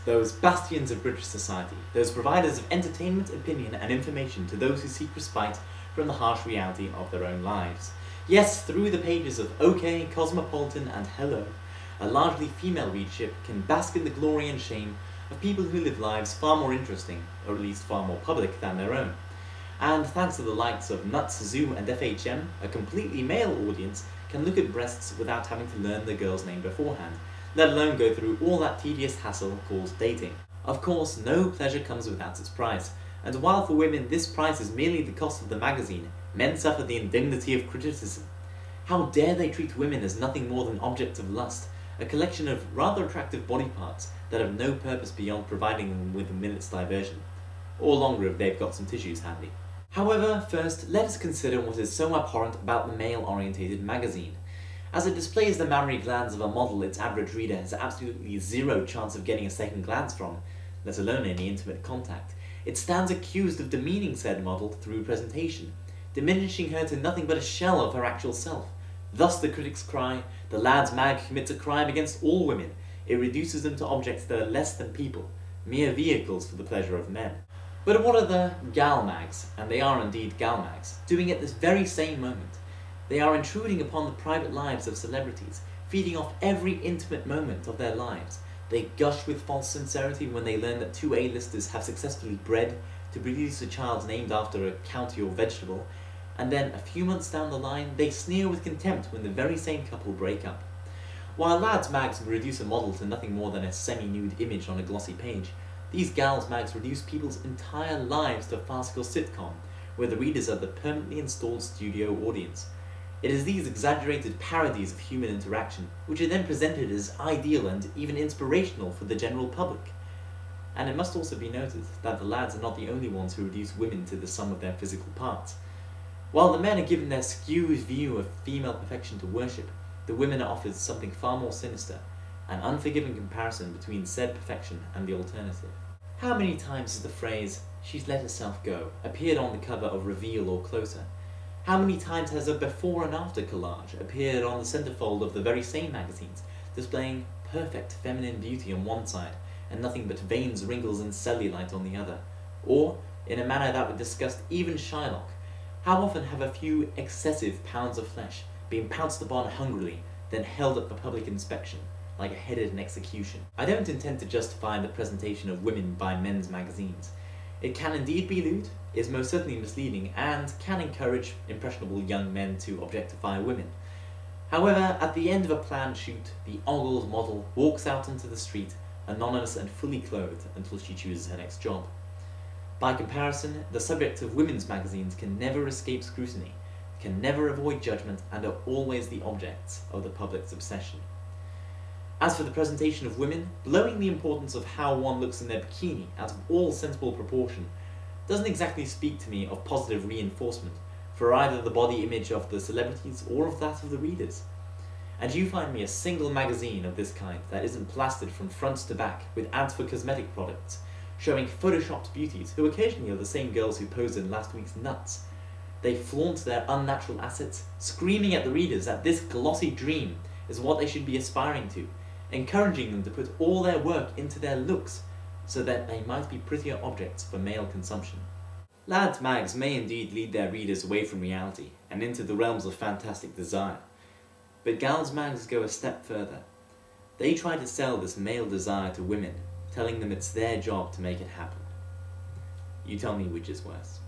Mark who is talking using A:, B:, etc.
A: those bastions of British society, those providers of entertainment, opinion and information to those who seek respite from the harsh reality of their own lives. Yes, through the pages of OK, Cosmopolitan and Hello, a largely female readership can bask in the glory and shame of people who live lives far more interesting, or at least far more public, than their own. And thanks to the likes of Nuts, Zoo and FHM, a completely male audience can look at breasts without having to learn the girl's name beforehand, let alone go through all that tedious hassle called dating. Of course, no pleasure comes without its price, and while for women this price is merely the cost of the magazine, men suffer the indignity of criticism. How dare they treat women as nothing more than objects of lust, a collection of rather attractive body parts that have no purpose beyond providing them with a minute's diversion, or longer if they've got some tissues handy. However, first, let us consider what is so abhorrent about the male-orientated magazine. As it displays the mammary glands of a model its average reader has absolutely zero chance of getting a second glance from, let alone any intimate contact, it stands accused of demeaning said model through presentation, diminishing her to nothing but a shell of her actual self. Thus the critics cry, the lad's mag commits a crime against all women. It reduces them to objects that are less than people, mere vehicles for the pleasure of men. But what are the gal mags, and they are indeed gal mags, doing at this very same moment? They are intruding upon the private lives of celebrities, feeding off every intimate moment of their lives. They gush with false sincerity when they learn that two A-listers have successfully bred to produce a child named after a county or vegetable, and then a few months down the line they sneer with contempt when the very same couple break up. While lads' mags reduce a model to nothing more than a semi-nude image on a glossy page, these gals' mags reduce people's entire lives to a farcical sitcom, where the readers are the permanently installed studio audience. It is these exaggerated parodies of human interaction which are then presented as ideal and even inspirational for the general public. And it must also be noted that the lads are not the only ones who reduce women to the sum of their physical parts. While the men are given their skewed view of female perfection to worship, the women are offered something far more sinister, an unforgiving comparison between said perfection and the alternative. How many times has the phrase, "she's let herself go," appeared on the cover of Reveal or Closer? How many times has a before and after collage appeared on the centerfold of the very same magazines, displaying perfect feminine beauty on one side, and nothing but veins, wrinkles and cellulite on the other? Or, in a manner that would disgust even Shylock, how often have a few excessive pounds of flesh been pounced upon hungrily, then held up for public inspection, like a headed an execution? I don't intend to justify the presentation of women by men's magazines. It can indeed be lewd, is most certainly misleading, and can encourage impressionable young men to objectify women. However, at the end of a planned shoot, the ogled model walks out onto the street, anonymous and fully clothed, until she chooses her next job. By comparison, the subject of women's magazines can never escape scrutiny, can never avoid judgment, and are always the objects of the public's obsession. As for the presentation of women, blowing the importance of how one looks in their bikini out of all sensible proportion doesn't exactly speak to me of positive reinforcement for either the body image of the celebrities or of that of the readers. And you find me a single magazine of this kind that isn't plastered from front to back with ads for cosmetic products, showing photoshopped beauties who occasionally are the same girls who posed in last week's Nuts. They flaunt their unnatural assets, screaming at the readers that this glossy dream is what they should be aspiring to, encouraging them to put all their work into their looks so that they might be prettier objects for male consumption. Lads' mags may indeed lead their readers away from reality and into the realms of fantastic desire, but gals' mags go a step further. They try to sell this male desire to women, telling them it's their job to make it happen. You tell me which is worse.